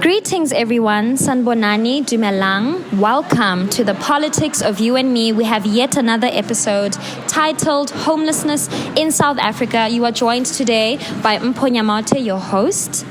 Greetings everyone, Sanbonani Dumelang. Welcome to the Politics of You and Me. We have yet another episode titled Homelessness in South Africa. You are joined today by Nyamathe, your host.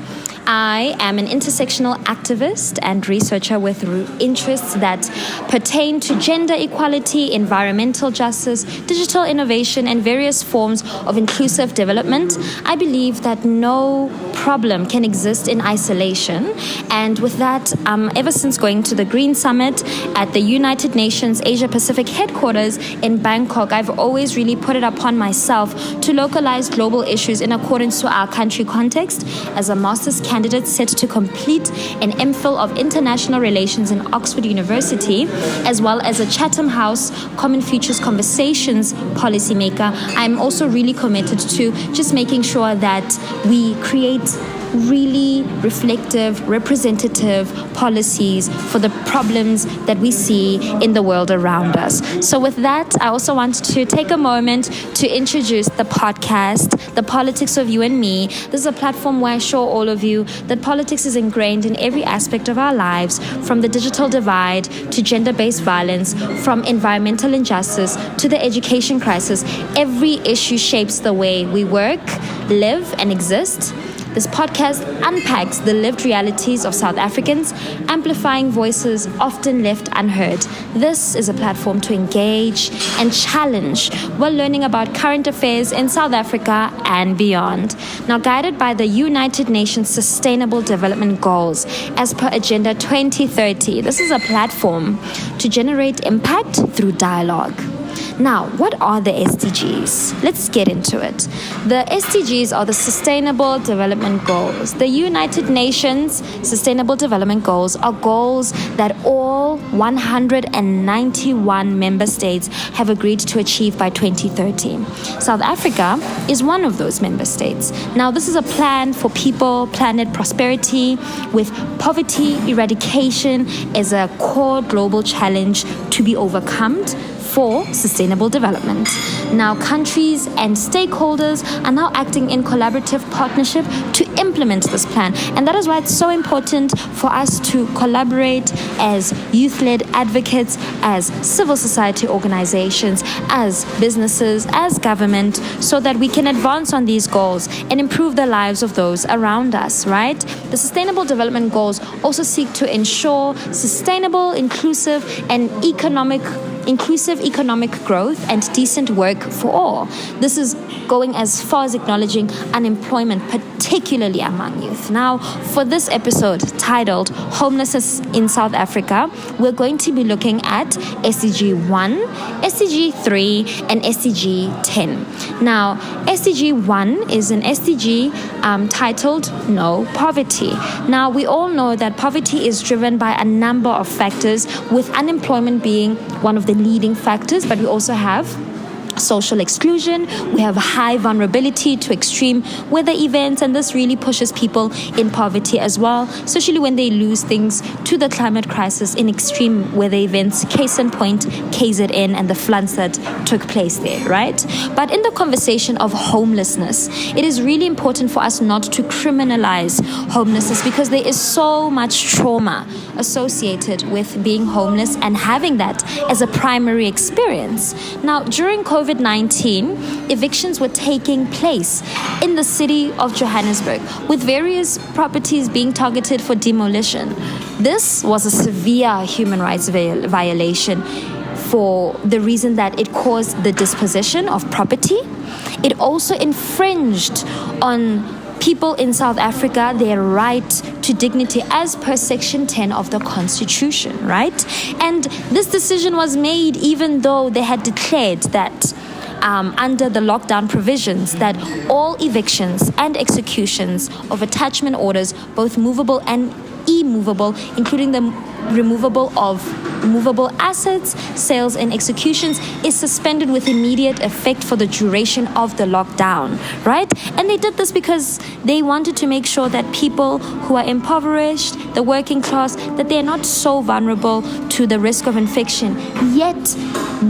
I am an intersectional activist and researcher with interests that pertain to gender equality, environmental justice, digital innovation, and various forms of inclusive development. I believe that no problem can exist in isolation. And with that, ever since going to the Green Summit at the United Nations Asia Pacific headquarters in Bangkok, I've always really put it upon myself to localize global issues in accordance to our country context. As a master's candidate set to complete an MPhil of International Relations in Oxford University, as well as a Chatham House Common Futures Conversations policymaker, I'm also really committed to just making sure that we create really reflective, representative policies for the problems that we see in the world around us. So with that, I also want to take a moment to introduce the podcast, The Politics of You and Me. This is a platform where I show all of you that politics is ingrained in every aspect of our lives, from the digital divide to gender-based violence, from environmental injustice to the education crisis. Every issue shapes the way we work, live, and exist. This podcast unpacks the lived realities of South Africans, amplifying voices often left unheard. This is a platform to engage and challenge while learning about current affairs in South Africa and beyond. Now, guided by the United Nations Sustainable Development Goals as per Agenda 2030, this is a platform to generate impact through dialogue. Now, what are the SDGs? Let's get into it. The SDGs are the Sustainable Development Goals. The United Nations Sustainable Development Goals are goals that all 191 member states have agreed to achieve by 2030. South Africa is one of those member states. Now, this is a plan for people, planet, prosperity, with poverty eradication as a core global challenge to be overcome for sustainable development. Now, countries and stakeholders are now acting in collaborative partnership to implement this plan. And that is why it's so important for us to collaborate as youth-led advocates, as civil society organizations, as businesses, as government, so that we can advance on these goals and improve the lives of those around us, right? The Sustainable Development Goals also seek to ensure sustainable, inclusive, and inclusive economic growth and decent work for all. This is going as far as acknowledging unemployment, particularly among youth. Now, for this episode titled Homelessness in South Africa, we're going to be looking at SDG 1, SDG 3, and SDG 10. Now, SDG 1 is an SDG titled No Poverty. Now, we all know that poverty is driven by a number of factors, with unemployment being one of the leading factors, but we also have social exclusion, we have high vulnerability to extreme weather events, and this really pushes people in poverty as well, especially when they lose things to the climate crisis in extreme weather events. Case in point, KZN and the floods that took place there, right? But in the conversation of homelessness, it is really important for us not to criminalize homelessness, because there is so much trauma associated with being homeless and having that as a primary experience. Now, during COVID-19, evictions were taking place in the city of Johannesburg, with various properties being targeted for demolition. This was a severe human rights violation for the reason that it caused the dispossession of property. It also infringed on people in South Africa their right to dignity as per Section 10 of the Constitution, right? And this decision was made even though they had declared that under the lockdown provisions that all evictions and executions of attachment orders, both movable and immovable, including the removable of movable assets, sales and executions is suspended with immediate effect for the duration of the lockdown, right? And they did this because they wanted to make sure that people who are impoverished, the working class, that they're not so vulnerable to the risk of infection. Yet,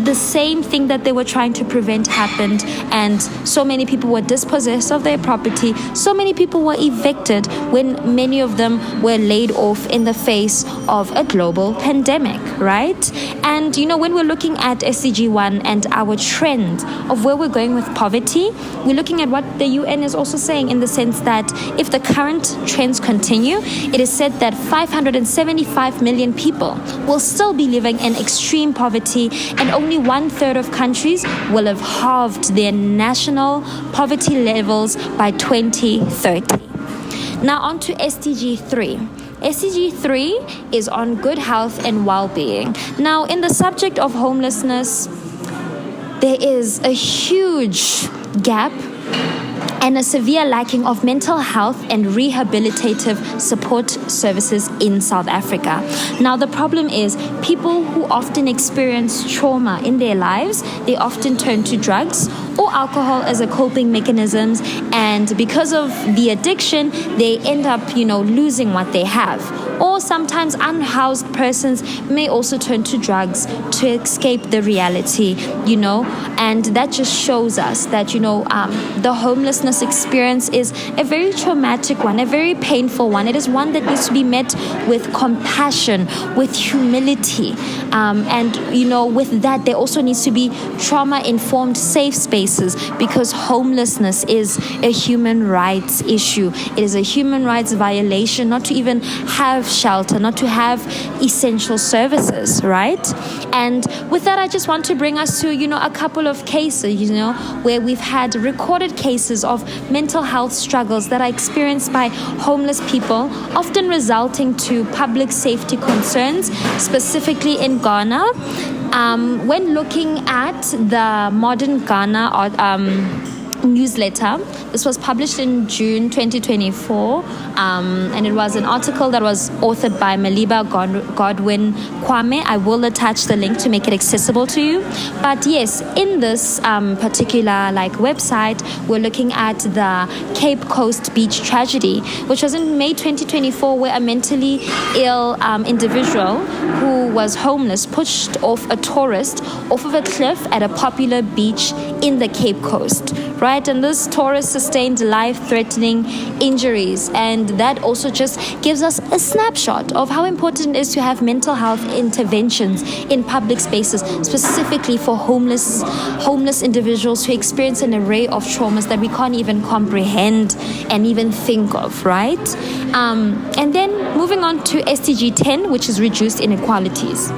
the same thing that they were trying to prevent happened, and so many people were dispossessed of their property. So many people were evicted when many of them were laid off in the face of a global pandemic, right? And when we're looking at SDG 1 and our trend of where we're going with poverty, we're looking at what the UN is also saying, in the sense that if the current trends continue, it is said that 575 million people will still be living in extreme poverty, and only 1/3 of countries will have halved their national poverty levels by 2030. Now on to SDG 3. SDG 3 is on good health and well-being. Now, in the subject of homelessness, there is a huge gap and a severe lacking of mental health and rehabilitative support services in South Africa. Now, the problem is people who often experience trauma in their lives, they often turn to drugs or alcohol as a coping mechanisms, and because of the addiction, they end up, losing what they have. Or sometimes unhoused persons may also turn to drugs to escape the reality, and that just shows us that, the homelessness experience is a very traumatic one, a very painful one. It is one that needs to be met with compassion, with humility, and, with that, there also needs to be trauma-informed safe spaces, because homelessness is a human rights issue. It is a human rights violation not to even have shelter, not to have essential services, right? And with that, I just want to bring us to, a couple of cases, where we've had recorded cases of mental health struggles that are experienced by homeless people, often resulting to public safety concerns, specifically in Ghana. When looking at the Modern Ghana newsletter, this was published in June 2024, and it was an article that was authored by Maliba Godwin Kwame. I will attach the link to make it accessible to you. But yes, in this particular website, we're looking at the Cape Coast beach tragedy, which was in May 2024, where a mentally ill individual who was homeless pushed off a tourist off of a cliff at a popular beach in the Cape Coast, right? And this tourist sustained life-threatening injuries, and that also just gives us a snapshot of how important it is to have mental health interventions in public spaces, specifically for homeless individuals who experience an array of traumas that we can't even comprehend and even think of, right? And then moving on to SDG 10, which is reduced inequalities.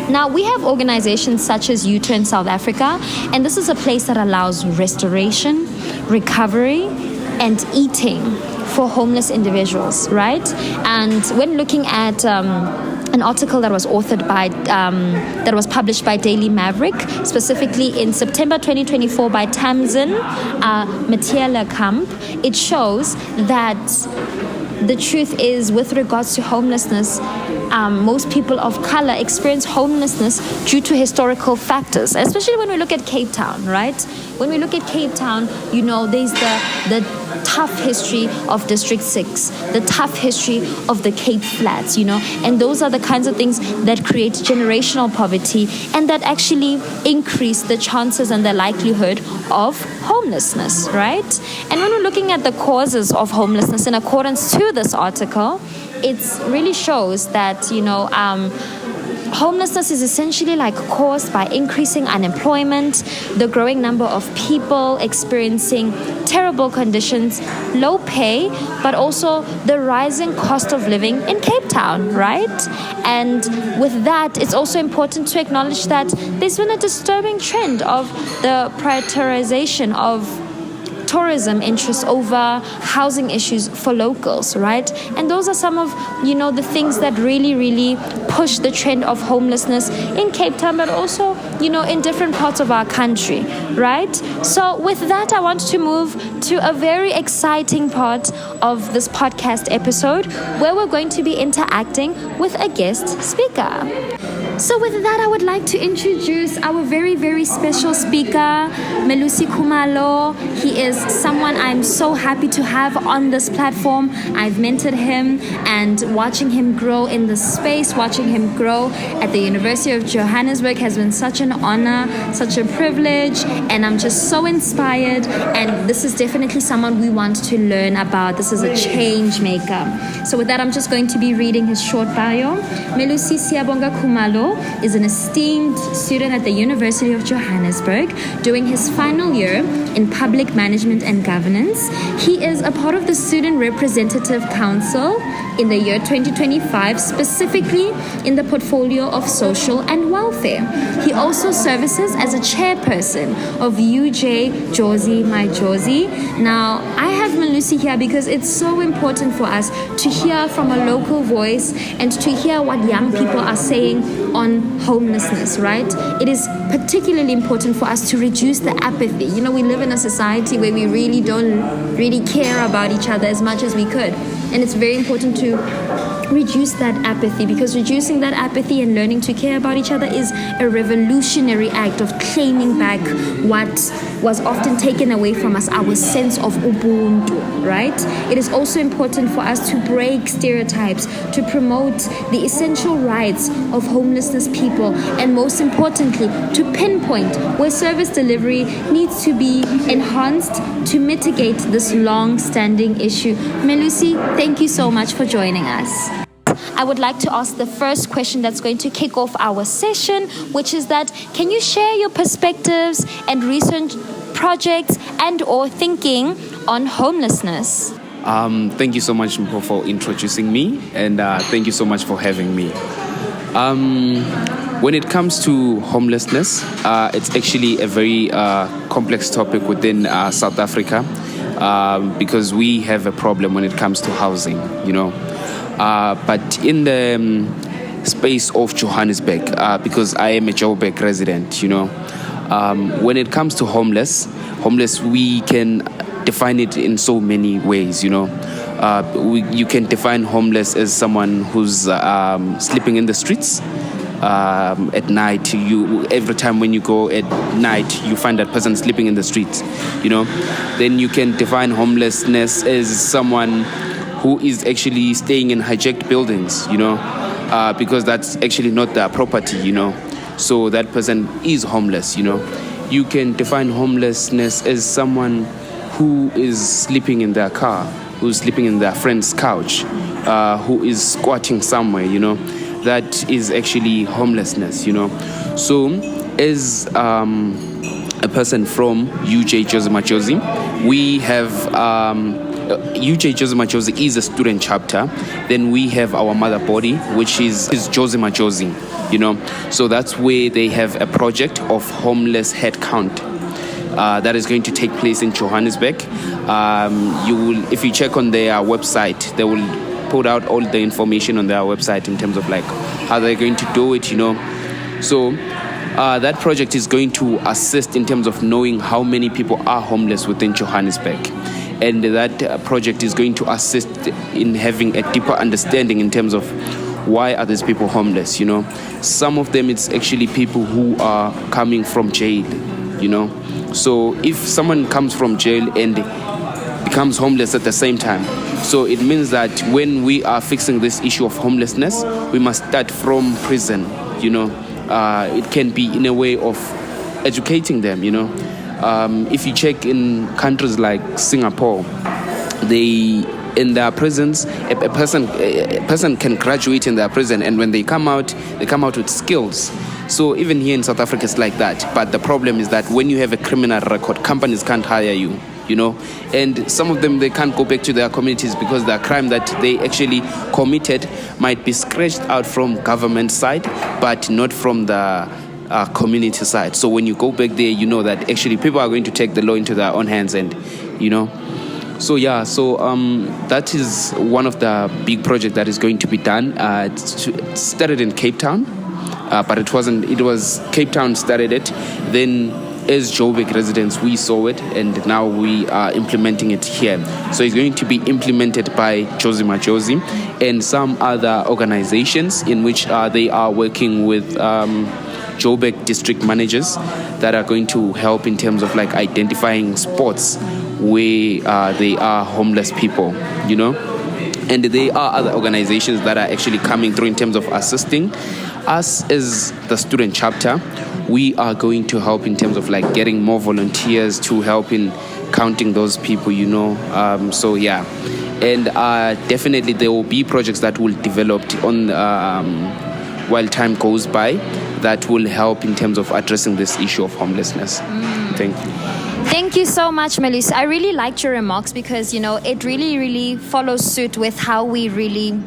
Now, we have organizations such as U-Turn South Africa, and this is a place that allows restoration, recovery, and eating for homeless individuals, right? And when looking at an article that was authored by, that was published by Daily Maverick, specifically in September 2024 by Tamsin Matiela-Kamp, it shows that the truth is, with regards to homelessness, most people of color experience homelessness due to historical factors, especially when we look at Cape Town, right? When we look at Cape Town, there's the tough history of District 6, the tough history of the Cape Flats, and those are the kinds of things that create generational poverty and that actually increase the chances and the likelihood of homelessness, right? And when we're looking at the causes of homelessness in accordance to this article, it really shows that, homelessness is essentially caused by increasing unemployment, the growing number of people experiencing terrible conditions, low pay, but also the rising cost of living in Cape Town, right? And with that, it's also important to acknowledge that there's been a disturbing trend of the prioritization of tourism interests over housing issues for locals, right? And those are some of, the things that really, really push the trend of homelessness in Cape Town, but also, in different parts of our country, right? So with that, I want to move to a very exciting part of this podcast episode where we're going to be interacting with a guest speaker. So with that, I would like to introduce our very, very special speaker, Melusi Khumalo. He is someone I'm so happy to have on this platform. I've mentored him, and watching him grow in the space, watching him grow at the University of Johannesburg has been such an honor, such a privilege, and I'm just so inspired. And this is definitely someone we want to learn about. This is a change maker. So with that, I'm just going to be reading his short bio. Melusi Siyabonga Khumalo is an esteemed student at the University of Johannesburg doing his final year in public management and governance. He is a part of the Student Representative Council in the year 2025, specifically in the portfolio of social and welfare. He also services as a chairperson of UJ Jozi My Jozi. Now, I have Melusi here because it's so important for us to hear from a local voice and to hear what young people are saying on homelessness, right? It is particularly important for us to reduce the apathy. We live in a society where we really don't really care about each other as much as we could. And it's very important to reduce that apathy, because reducing that apathy and learning to care about each other is a revolutionary act of claiming back what was often taken away from us, our sense of ubuntu, right? It is also important for us to break stereotypes, to promote the essential rights of homelessness people, and most importantly, to pinpoint where service delivery needs to be enhanced to mitigate this long-standing issue. Melusi, thank you so much for joining us. I would like to ask the first question that's going to kick off our session, which is that, can you share your perspectives and recent projects and or thinking on homelessness? Thank you so much, Mpho, for introducing me, and thank you so much for having me. When it comes to homelessness, it's actually a very complex topic within South Africa, because we have a problem when it comes to housing, but in the space of Johannesburg, because I am a Joburg resident, when it comes to homeless, we can define it in so many ways, you can define homeless as someone who's sleeping in the streets. At night, every time when you go at night, you find that person sleeping in the streets, Then you can define homelessness as someone who is actually staying in hijacked buildings, because that's actually not their property, So that person is homeless, You can define homelessness as someone who is sleeping in their car, who's sleeping in their friend's couch, who is squatting somewhere, That is actually homelessness, So as a person from UJ Jozi My Jozi, we have UJ Jozi My Jozi is a student chapter. Then we have our mother body, which is Jozi My Jozi, So that's where they have a project of homeless head count that is going to take place in Johannesburg. If you check on their website, they will put out all the information on their website in terms of how they're going to do it, So that project is going to assist in terms of knowing how many people are homeless within Johannesburg. And that project is going to assist in having a deeper understanding in terms of why are these people homeless, Some of them, it's actually people who are coming from jail, So if someone comes from jail and becomes homeless at the same time, so it means that when we are fixing this issue of homelessness, we must start from prison, It can be in a way of educating them, If you check in countries like Singapore, in their prisons, a person can graduate in their prison, and when they come out with skills. So even here in South Africa, it's like that. But the problem is that when you have a criminal record, companies can't hire you, And some of them, they can't go back to their communities because the crime that they actually committed might be scratched out from government side, but not from the community side. So when you go back there, you know that actually people are going to take the law into their own hands and you know. So yeah, so that is one of the big projects that is going to be done. It started in Cape Town, but it wasn't. It was Cape Town started it. Then, as Joburg residents, we saw it, and now we are implementing it here. So it's going to be implemented by Josie Majosi and some other organizations in which they are working with Joburg district managers that are going to help in terms of like identifying spots where they are homeless people, you know. And there are other organizations that are actually coming through in terms of assisting us as the student chapter. We are going to help in terms of like getting more volunteers to help in counting those people, you know. So yeah, and definitely there will be projects that will develop on while time goes by that will help in terms of addressing this issue of homelessness. Thank you. Thank you so much, Melissa. I really liked your remarks because, you know, it really, really follows suit with how we really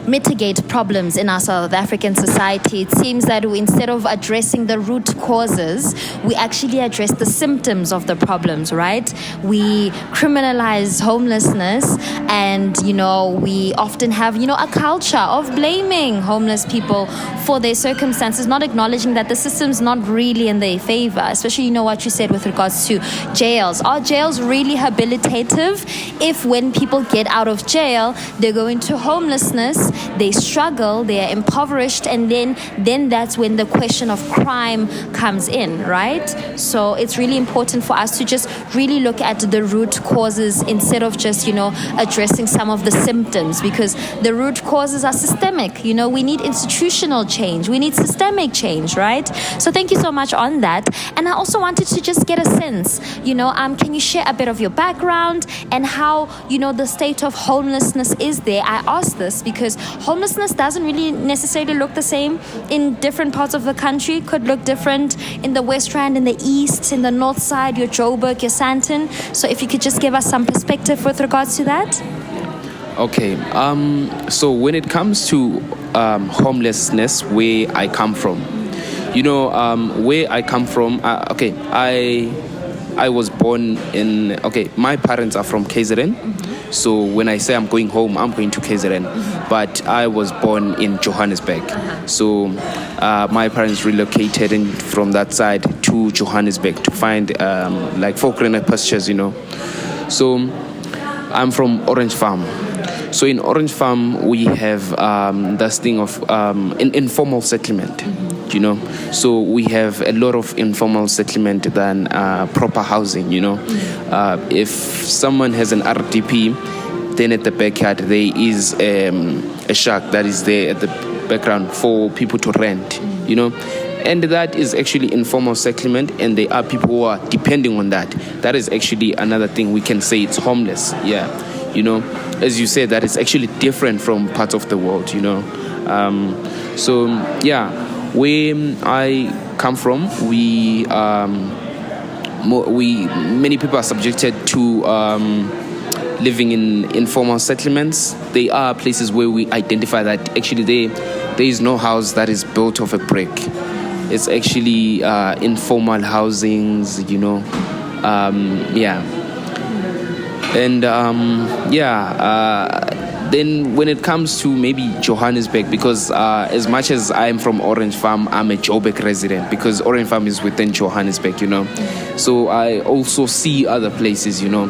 mitigate problems in our South African society. It seems that instead of addressing the root causes, we actually address the symptoms of the problems, right? We criminalize homelessness, and, you know, we often have, you know, a culture of blaming homeless people for their circumstances, not acknowledging that the system's not really in their favor, especially, you know, what you said with regards to jails. Are jails really habilitative if when people get out of jail, they go into homelessness, they struggle, they are impoverished, and then that's when the question of crime comes in, right? So it's really important for us to just really look at the root causes instead of just, you know, addressing some of the symptoms, because the root causes are systemic. You know, we need institutional change, we need systemic change, right? So thank you so much on that. And I also wanted to just get a sense, you know, can you share a bit of your background and how, you know, the state of homelessness is there? I asked this because homelessness doesn't really necessarily look the same in different parts of the country. Could look different in the West Rand, in the East, in the North Side, your Joburg, your Sandton. So if you could just give us some perspective with regards to that. Okay, so when it comes to homelessness, where I come from, you know, where I come from, I was born in, my parents are from KZN. So when I say I'm going home, I'm going to KZN. But I was born in Johannesburg. So my parents relocated from that side to Johannesburg to find like folk greener pastures, you know. So I'm from Orange Farm. So in Orange Farm, we have this thing of informal settlement. You know, so we have a lot of informal settlement than proper housing, you know. If someone has an RDP, then at the backyard there is a shack that is there at the background for people to rent, you know. And that is actually informal settlement, and there are people who are depending on that. That is actually another thing we can say it's homeless, yeah. You know, as you said, that is actually different from parts of the world, you know. So, yeah. Where I come from, many people are subjected to living in informal settlements. There are places where we identify that actually there is no house that is built of a brick. It's actually informal housings, you know. And then when it comes to maybe Johannesburg, because as much as I'm from Orange Farm, I'm a Joburg resident because Orange Farm is within Johannesburg, you know. So I also see other places, you know.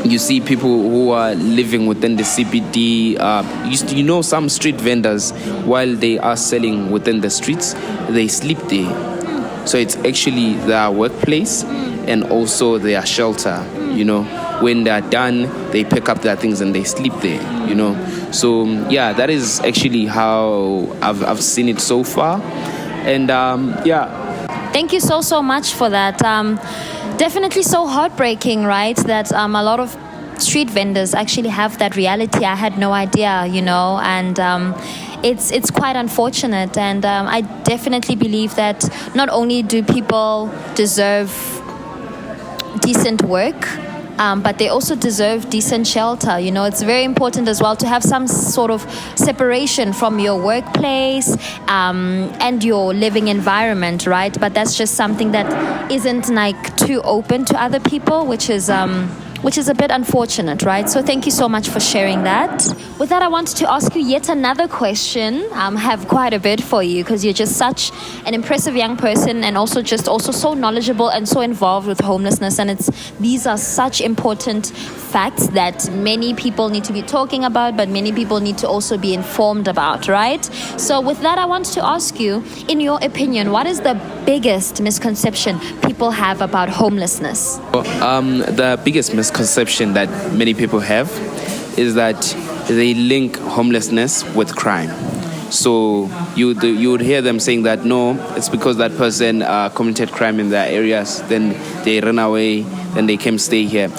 You see people who are living within the CBD. You know, some street vendors, while they are selling within the streets, they sleep there. So it's actually their workplace and also their shelter, you know. When they're done, they pick up their things and they sleep there, you know. So, yeah, that is actually how I've seen it so far. And, yeah. Thank you so much for that. Definitely so heartbreaking, right? That a lot of street vendors actually have that reality. I had no idea, you know, and it's quite unfortunate. And I definitely believe that not only do people deserve decent work, but they also deserve decent shelter. It's very important as well to have some sort of separation from your workplace and your living environment, right? But that's just something that isn't like too open to other people, which is a bit unfortunate, right? So thank you so much for sharing that. With that, I wanted to ask you yet another question. I have quite a bit for you because you're just such an impressive young person and also so knowledgeable and so involved with homelessness. And these are such important facts that many people need to be talking about, but many people need to also be informed about, right? So with that, I wanted to ask you, in your opinion, what is the biggest misconception people have about homelessness? The biggest misconception that many people have is that they link homelessness with crime. So you would hear them saying that, no, it's because that person committed crime in their areas, then they ran away, then they came stay here.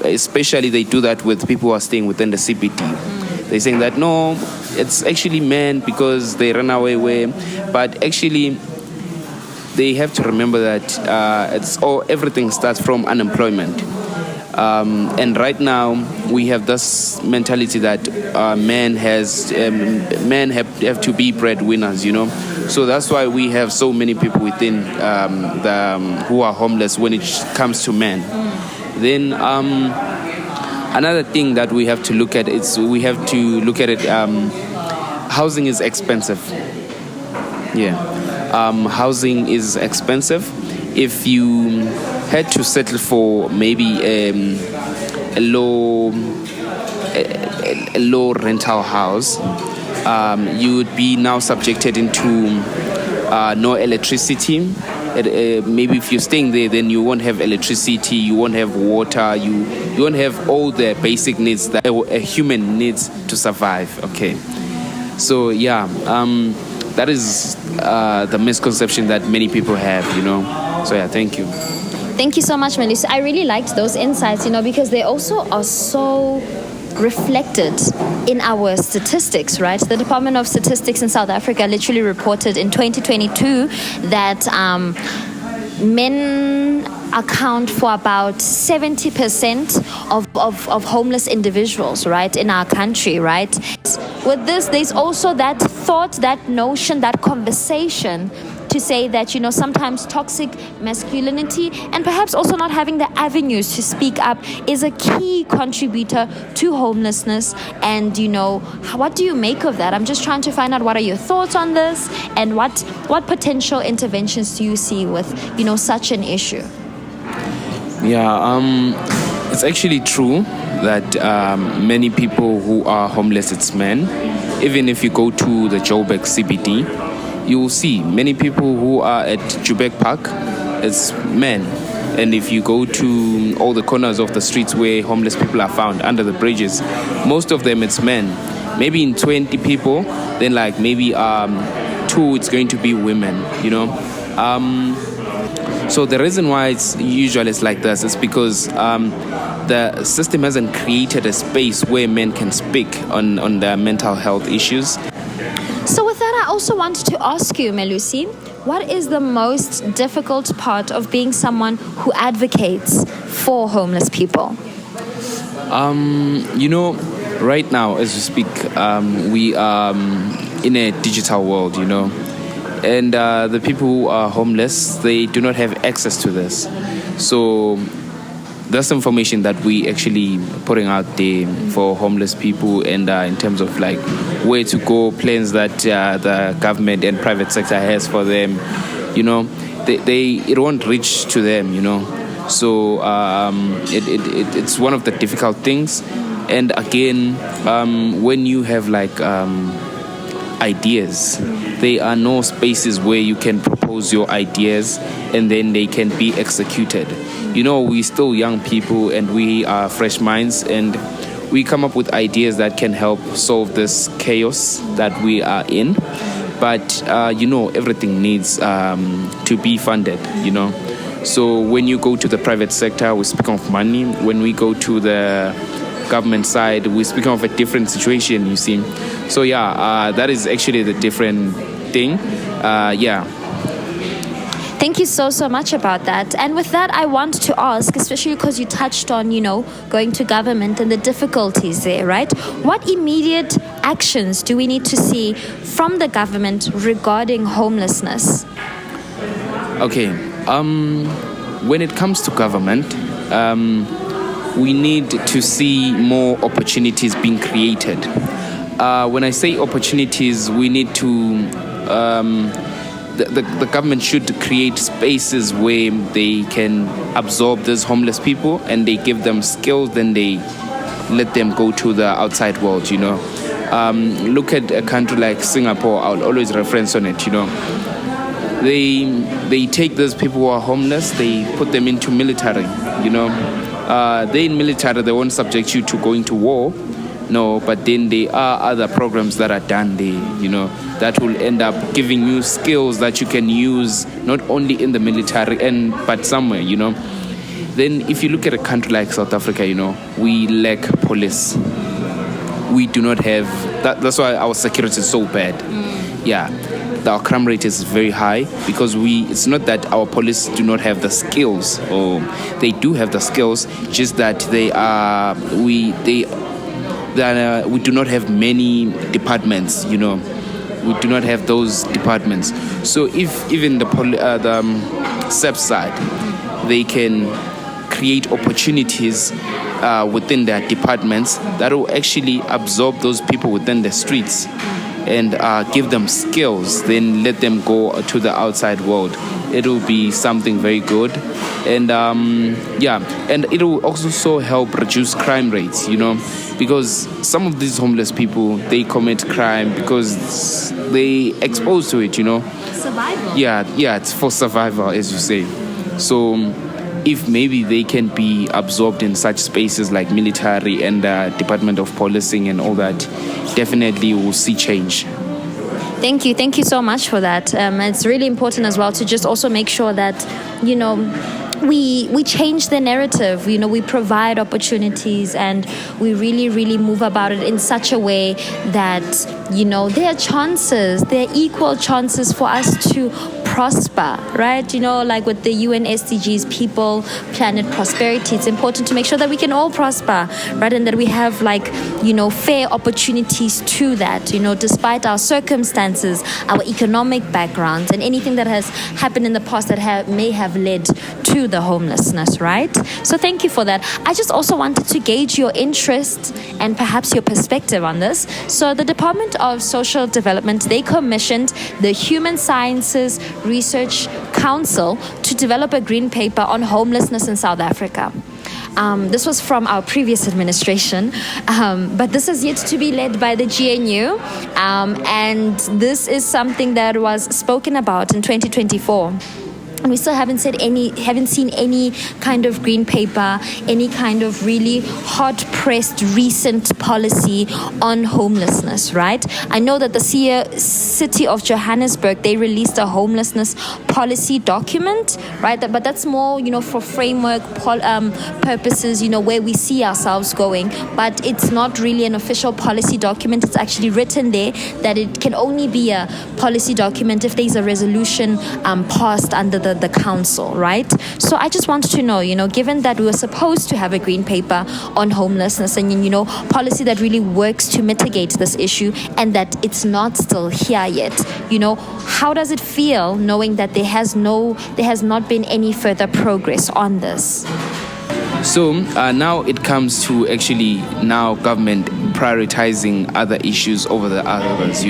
Especially they do that with people who are staying within the CBD. They're saying that, no, it's actually men because they ran away. But actually, they have to remember that everything starts from unemployment. And right now we have this mentality that men have to be breadwinners, So that's why we have so many people within who are homeless when it comes to men. Then another thing that we have to look at housing is expensive. Housing is expensive. If you had to settle for maybe a low rental house, you would be now subjected into no electricity. Maybe if you're staying there, then you won't have electricity, you won't have water, you won't have all the basic needs that a human needs to survive. Okay, so that is the misconception that many people have, So thank you. Thank you so much, Melissa. I really liked those insights, because they also are so reflected in our statistics, right? The Department of Statistics in South Africa literally reported in 2022 that men account for about 70% of homeless individuals, right, in our country, right? With this, there's also that thought, that notion, that conversation to say that, sometimes toxic masculinity and perhaps also not having the avenues to speak up is a key contributor to homelessness. And, what do you make of that? I'm just trying to find out what are your thoughts on this and what potential interventions do you see with, such an issue? It's actually true that many people who are homeless, it's men. Even if you go to the Joburg CBD, you will see many people who are at Joburg Park, it's men. And if you go to all the corners of the streets where homeless people are found, under the bridges, most of them it's men. Maybe in 20 people, then like maybe 2 it's going to be women, So the reason why it's usually like this is because the system hasn't created a space where men can speak on their mental health issues. So with that, I also wanted to ask you, Melusi, what is the most difficult part of being someone who advocates for homeless people? Right now, as we speak, we are in a digital world, And the people who are homeless, they do not have access to this. So that's information that we actually putting out there for homeless people, and in terms of like where to go, plans that the government and private sector has for them, it won't reach to them, So it's one of the difficult things. And again, when you have like ideas, there are no spaces where you can propose your ideas and then they can be executed. We're still young people and we are fresh minds, and we come up with ideas that can help solve this chaos that we are in. But, everything needs to be funded, So when you go to the private sector, we speak of money. When we go to the government side, we speak of a different situation, you see. So that is actually the different thing. Thank you so much about that. And with that, I want to ask, especially because you touched on, going to government and the difficulties there, right? What immediate actions do we need to see from the government regarding homelessness? Okay. When it comes to government, we need to see more opportunities being created. When I say opportunities, we need to... The government should create spaces where they can absorb these homeless people and they give them skills, then they let them go to the outside world, Look at a country like Singapore. I'll always reference on it, They take those people who are homeless, they put them into military, They in military, they won't subject you to going to war. No, but then there are other programs that are done there, that will end up giving you skills that you can use not only in the military but somewhere, Then if you look at a country like South Africa, we lack police. We do not have that. That's why our security is so bad. Yeah, our crime rate is very high because it's not that our police do not have the skills, or they do have the skills, just that we do not have many departments, We do not have those departments. So if even the SEP side, they can create opportunities within their departments that will actually absorb those people within the streets and give them skills, then let them go to the outside world. It will be something very good. And and it will also help reduce crime rates, because some of these homeless people, they commit crime because they exposed to it, Survival. Yeah, it's for survival, as you say. So if maybe they can be absorbed in such spaces like military and Department of Policing and all that, definitely we'll see change. Thank you so much for that. It's really important as well to just also make sure that, we change the narrative, we provide opportunities and we really move about it in such a way that, there are equal chances for us to prosper, right? Like with the UN SDGs, people, planet, prosperity, it's important to make sure that we can all prosper, right? And that we have fair opportunities to that, despite our circumstances, our economic backgrounds, and anything that has happened in the past that may have led to the homelessness, right? So thank you for that. I just also wanted to gauge your interest and perhaps your perspective on this. So the Department of Social Development, they commissioned the Human Sciences Research Council to develop a green paper on homelessness in South Africa. This was from our previous administration, but this is yet to be led by the GNU, and this is something that was spoken about in 2024. And we still haven't seen any kind of green paper, any kind of really hard-pressed recent policy on homelessness, right? I know that the city of Johannesburg, they released a homelessness policy document, right? But that's more, for framework purposes, where we see ourselves going. But it's not really an official policy document. It's actually written there that it can only be a policy document if there's a resolution passed under the council, right? So I just wanted to know, given that we were supposed to have a green paper on homelessness and, policy that really works to mitigate this issue and that it's not still here yet, how does it feel knowing that there has not been any further progress on this? So now it comes to actually now government prioritizing other issues over the others,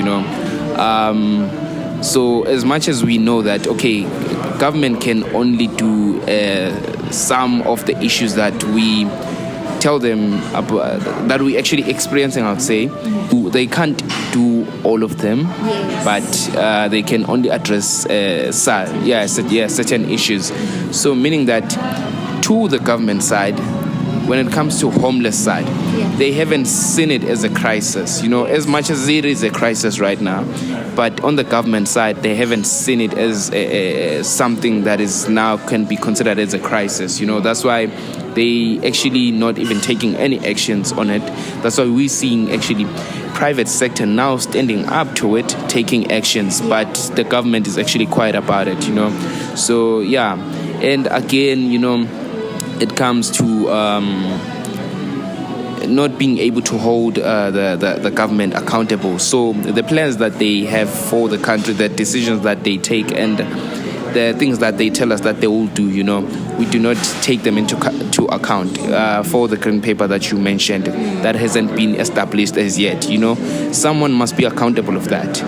So as much as we know that, okay, government can only do some of the issues that we tell them about, that we actually experiencing, I would say, they can't do all of them, yes. But they can only address certain issues. So meaning that to the government side, when it comes to homeless side, they haven't seen it as a crisis, as much as it is a crisis right now. But on the government side, they haven't seen it as something that is now can be considered as a crisis. That's why they actually not even taking any actions on it. That's why we're seeing actually private sector now standing up to it, taking actions, but the government is actually quiet about it, So yeah, and again, it comes to not being able to hold the government accountable. So the plans that they have for the country, the decisions that they take, and the things that they tell us that they will do, we do not take them into account. For the green paper that you mentioned, that hasn't been established as yet. Someone must be accountable of that.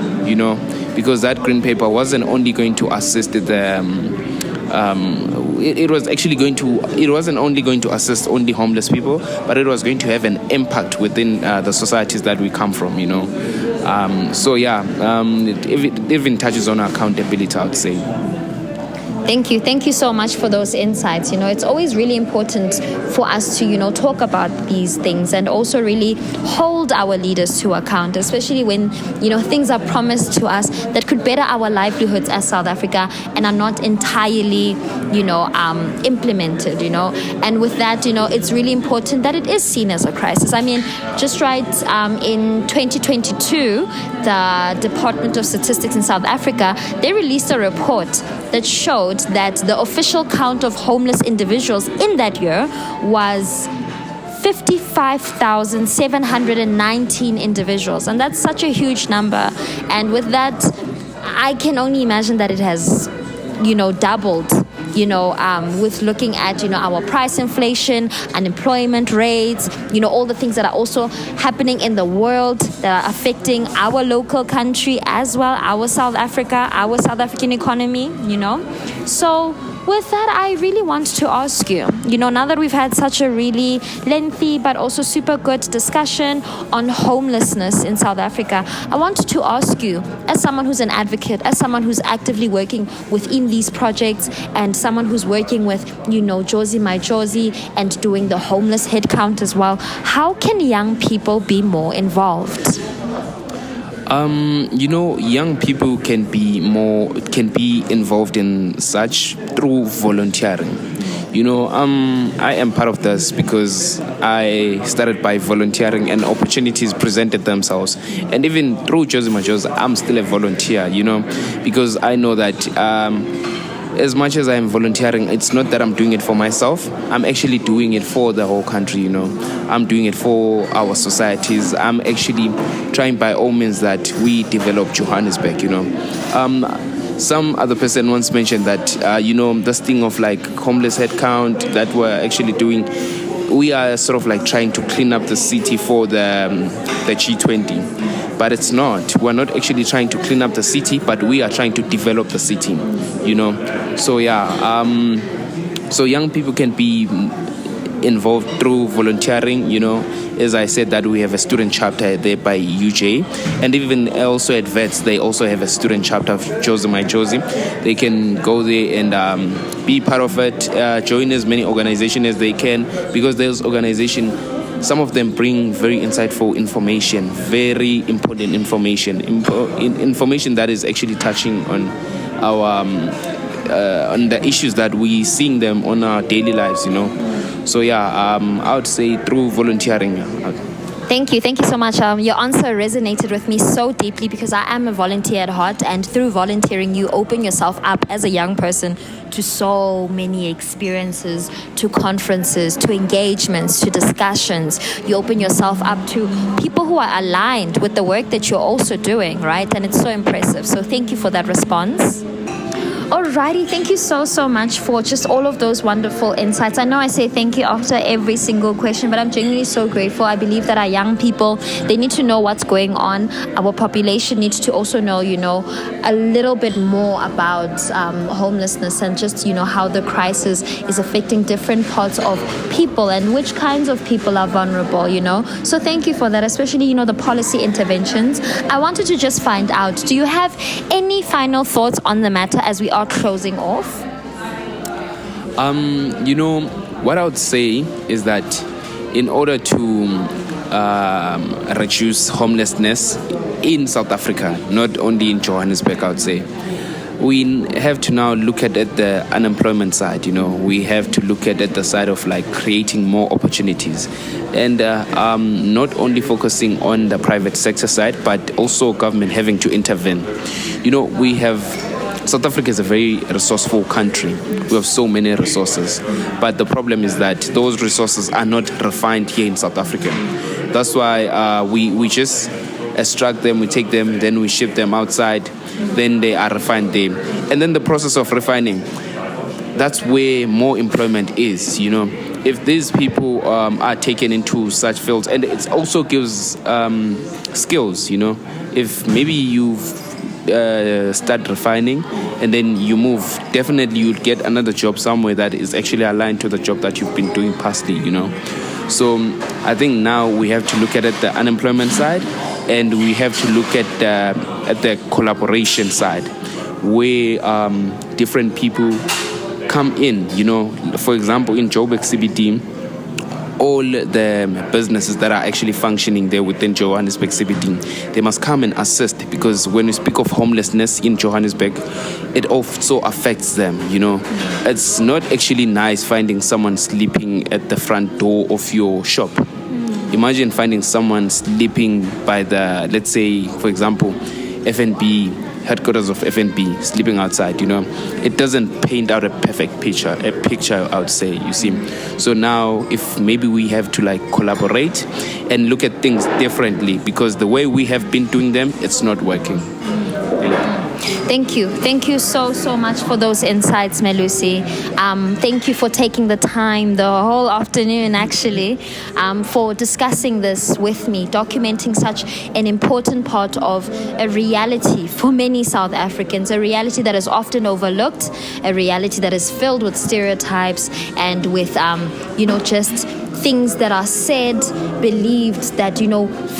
Because that green paper wasn't only going to assist it wasn't only going to assist only homeless people, but it was going to have an impact within the societies that we come from, it even touches on accountability, I would say. Thank you so much for those insights. It's always really important for us to, talk about these things and also really hold our leaders to account, especially when, things are promised to us that could better our livelihoods as South Africa and are not entirely, implemented, And with that, it's really important that it is seen as a crisis. I mean, just right in 2022, the Department of Statistics in South Africa, they released a report that showed that the official count of homeless individuals in that year was 55,719 individuals. And that's such a huge number. And with that, I can only imagine that it has, doubled, with looking at, our price inflation, unemployment rates, all the things that are also happening in the world that are affecting our local country as well, our South African economy, So with that, I really want to ask you, now that we've had such a really lengthy but also super good discussion on homelessness in South Africa, I wanted to ask you, as someone who's an advocate, as someone who's actively working within these projects, and someone who's working with, Jozi My Jozi and doing the homeless head count as well, how can young people be more involved? Young people can be involved in such through volunteering. I am part of this because I started by volunteering and opportunities presented themselves. And even through Jozi My Jozi, I'm still a volunteer, because I know that as much as I'm volunteering, it's not that I'm doing it for myself. I'm actually doing it for the whole country, I'm doing it for our societies. I'm actually trying by all means that we develop Johannesburg, Some other person once mentioned that, this thing of like homeless head count that we're actually doing, we are sort of like trying to clean up the city for the G20. But it's not. We're not actually trying to clean up the city, but we are trying to develop the city, So yeah, so young people can be involved through volunteering, As I said, that we have a student chapter there by UJ, and even also at VETS, they also have a student chapter of Jozi My Jozi. They can go there and be part of it, join as many organizations as they can, because those organizations, some of them bring very insightful information, very important information, information that is actually touching on our on the issues that we seeing them on our daily lives, So yeah, I would say through volunteering. Thank you so much. Your answer resonated with me so deeply because I am a volunteer at heart, and through volunteering you open yourself up as a young person to so many experiences, to conferences, to engagements, to discussions. You open yourself up to people who are aligned with the work that you're also doing, right? And it's so impressive. So thank you for that response. Alrighty, thank you so much for just all of those wonderful insights. I know I say thank you after every single question, but I'm genuinely so grateful. I believe that our young people, they need to know what's going on. Our population needs to also know, a little bit more about homelessness and just, how the crisis is affecting different parts of people and which kinds of people are vulnerable, So thank you for that, especially, the policy interventions. I wanted to just find out, do you have any final thoughts on the matter as we are closing off? What I would say is that in order to reduce homelessness in South Africa, not only in Johannesburg, I would say, we have to now look at the unemployment side. We have to look at the side of like creating more opportunities, and not only focusing on the private sector side, but also government having to intervene. We have South Africa is a very resourceful country. We have so many resources, but the problem is that those resources are not refined here in South Africa. That's why we just extract them, we take them, then we ship them outside, then they are refined there. And then the process of refining, that's where more employment is, If these people are taken into such fields, and it also gives skills, If maybe you've start refining and then you move, definitely you'll get another job somewhere that is actually aligned to the job that you've been doing pastly, So I think now we have to look at it, the unemployment side, and we have to look at the collaboration side, where different people come in. For example, in Joburg CBD, all the businesses that are actually functioning there within Johannesburg CBD, they must come and assist, because when we speak of homelessness in Johannesburg, it also affects them. It's not actually nice finding someone sleeping at the front door of your shop. Imagine finding someone sleeping by the, let's say, for example, FNB, headquarters of FNB, sleeping outside. It doesn't paint out a perfect picture, I would say, you see. So now, if maybe we have to like collaborate and look at things differently, because the way we have been doing them, it's not working. Thank you so much for those insights, Melusi. Thank you for taking the time, the whole afternoon actually, for discussing this with me, documenting such an important part of a reality for many South Africans, a reality that is often overlooked, a reality that is filled with stereotypes and with just things that are said, believed, that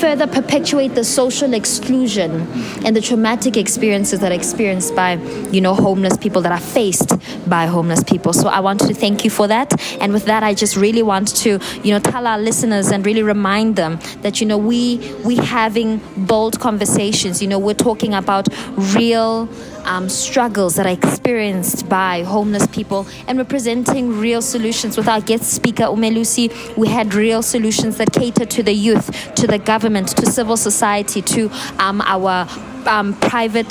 further perpetuate the social exclusion and the traumatic experiences that are experienced by homeless people, that are faced by homeless people. So I want to thank you for that. And with that, I just really want to tell our listeners and really remind them that we having bold conversations. We're talking about real struggles that are experienced by homeless people, and we're presenting real solutions. With our guest speaker Umelusi, we had real solutions that cater to the youth, to the government, to civil society, to our private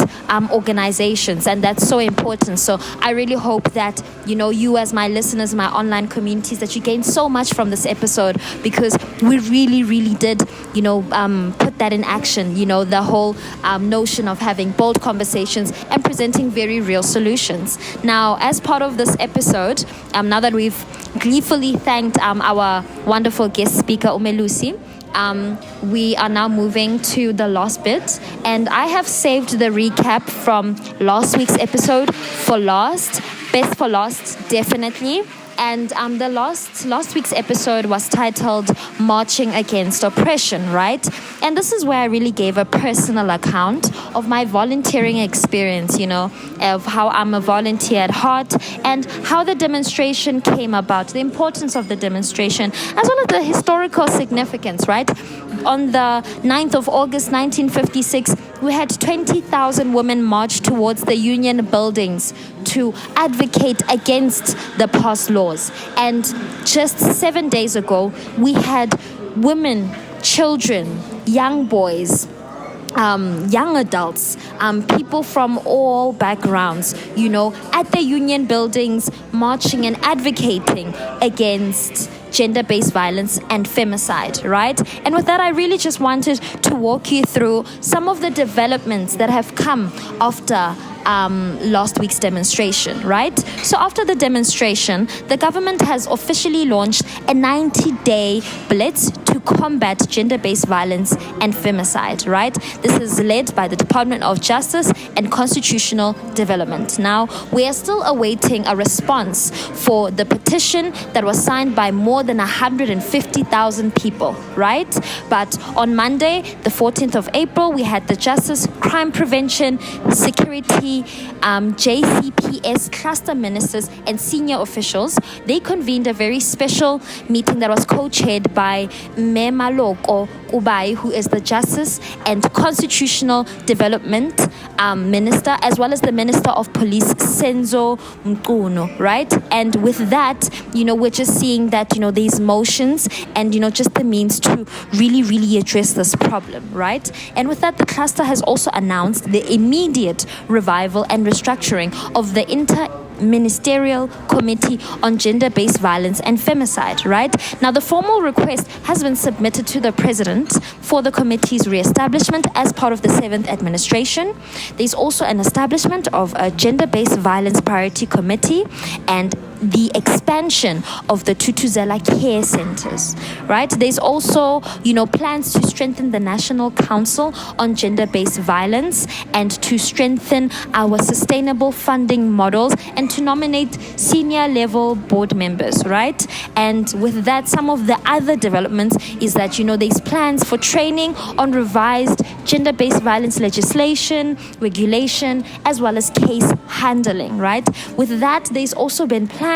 organizations, and that's so important. So I really hope that you as my listeners, my online communities, that you gain so much from this episode, because we really did put that in action, the whole notion of having bold conversations and presenting very real solutions. Now, as part of this episode, now that we've gleefully thanked our wonderful guest speaker Umelusi, we are now moving to the last bit, and I have saved the recap from last week's episode for last, best for last, definitely. And the last week's episode was titled Marching Against Oppression, right? And this is where I really gave a personal account of my volunteering experience, of how I'm a volunteer at heart, and how the demonstration came about, the importance of the demonstration, as well as the historical significance, right? On the 9th of August 1956, we had 20,000 women march towards the union buildings to advocate against the past laws. And just 7 days ago, we had women, children, young boys, young adults, people from all backgrounds, at the union buildings marching and advocating against gender-based violence and femicide, right? And with that, I really just wanted to walk you through some of the developments that have come after last week's demonstration, right? So after the demonstration, the government has officially launched a 90-day blitz to combat gender-based violence and femicide, right? This is led by the Department of Justice and Constitutional Development. Now, we are still awaiting a response for the petition that was signed by more than 150,000 people, right? But on Monday, the 14th of April, we had the Justice, Crime Prevention, Security, the JCPS cluster ministers and senior officials, they convened a very special meeting that was co-chaired by Maloko Kubai, who is the Justice and Constitutional Development Minister, as well as the Minister of Police, Senzo Mkuno, right? And with that, we're just seeing that, these motions and, just the means to really, really address this problem, right? And with that, the cluster has also announced the immediate revival and restructuring of the Ministerial Committee on Gender-Based Violence and Femicide, right? Now, the formal request has been submitted to the President for the committee's re-establishment as part of the 7th administration. There's also an establishment of a Gender-Based Violence Priority Committee and the expansion of the Tutuzela care centers, right? There's also, plans to strengthen the National Council on Gender-Based Violence and to strengthen our sustainable funding models and to nominate senior level board members, right? And with that, some of the other developments is that, there's plans for training on revised gender-based violence legislation, regulation, as well as case handling, right? With that, there's also been plans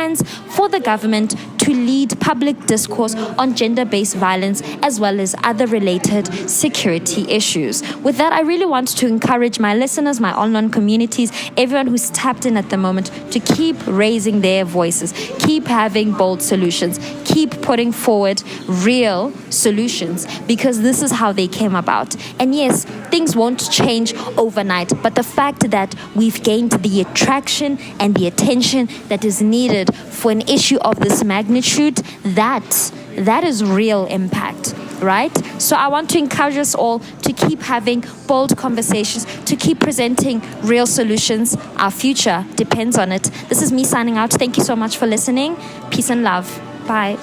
for the government to lead public discourse on gender-based violence as well as other related security issues. With that, I really want to encourage my listeners, my online communities, everyone who's tapped in at the moment to keep raising their voices, keep having bold solutions, keep putting forward real solutions, because this is how they came about. And yes, things won't change overnight, but the fact that we've gained the attraction and the attention that is needed for an issue of this magnitude, that is real impact, right? So I want to encourage us all to keep having bold conversations, to keep presenting real solutions. Our future depends on it. This is me signing out. Thank you so much for listening. Peace and love. Bye.